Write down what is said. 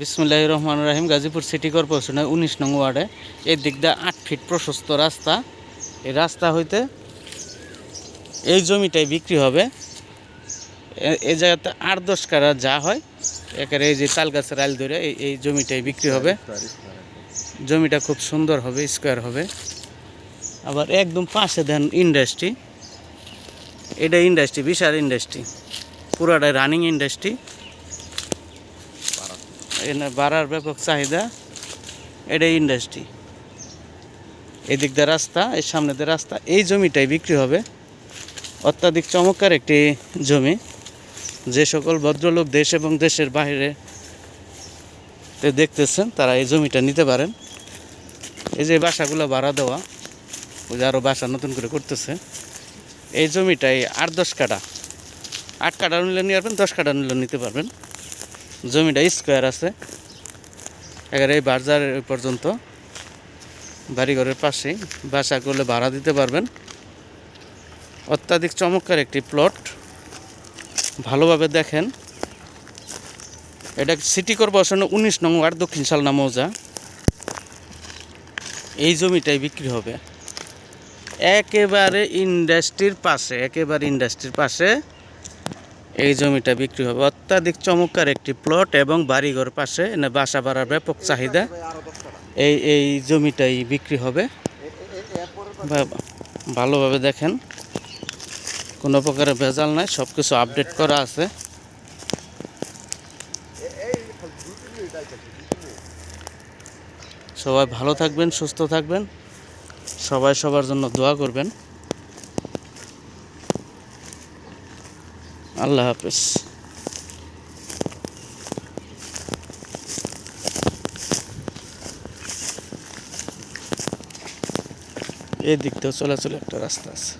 বিসমুল্লাহির রহমানির রহিম। গাজীপুর সিটি কর্পোরেশনের ১৯ নং ওয়ার্ডে এই দিক দিয়ে ৮ ফিট প্রশস্ত রাস্তা। এই রাস্তা হইতে এই জমিটাই বিক্রি হবে। এই জায়গাতে ৮-১০ কাড়া যা হয় একেবারে এই যে তাল গাছের আইল ধরে এই জমিটাই বিক্রি হবে। জমিটা খুব সুন্দর হবে, স্কোয়ার হবে। আবার একদম পাশে দেন ইন্ডাস্ট্রি, এটা ইন্ডাস্ট্রি, বিশাল ইন্ডাস্ট্রি, পুরাটাই রানিং ইন্ডাস্ট্রি। এখানে বাড়ার ব্যাপক চাহিদা, এটাই ইন্ডাস্ট্রি। এদিক দিয়ে রাস্তা, এর সামনে দিয়ে রাস্তা। এই জমিটাই বিক্রি হবে। অত্যাধিক চমৎকার একটি জমি। যে সকল ভদ্রলোক দেশ এবং দেশের বাইরে দেখতেছেন তারা এই জমিটা নিতে পারেন। এই যে বাসাগুলো ভাড়া দেওয়া, ওই যে আরও বাসা নতুন করে করতেছে। এই জমিটাই ৮-১০ কাঠা, ৮ কাঠা নিলে নিয়ে পারবেন, ১০ কাঠা নিলে নিতে পারবেন। জমিটা স্কোয়ার আছে, একেবারে এই বাজার পর্যন্ত বাড়িঘরের পাশেই। বাসা করলে ভাড়া দিতে পারবেন। অত্যাধিক চমৎকার একটি প্লট, ভালোভাবে দেখেন। এটা সিটি কর্পোরেশনের ১৯ নং ওয়ার্ড, দক্ষিণ শালনা মৌজা। এই জমিটাই বিক্রি হবে একেবারে ইন্ডাস্ট্রির পাশে, একেবারে ইন্ডাস্ট্রির পাশে এই জমিটা বিক্রি হবে। অত্যাধিক চমৎকার একটি প্লট এবং বাড়িঘর পাশে, বাসা বাড়ার ব্যাপক চাহিদা। এই জমিটাই বিক্রি হবে। ভালোভাবে দেখেন, কোনো প্রকারের ভেজাল নাই, সব কিছু আপডেট করা আছে। সবাই ভালো থাকবেন, সুস্থ থাকবেন, সবাই সবার জন্য দোয়া করবেন। আল্লাহ হাফেজ। এই দিক দিয়েও চলাচলে একটা রাস্তা আছে।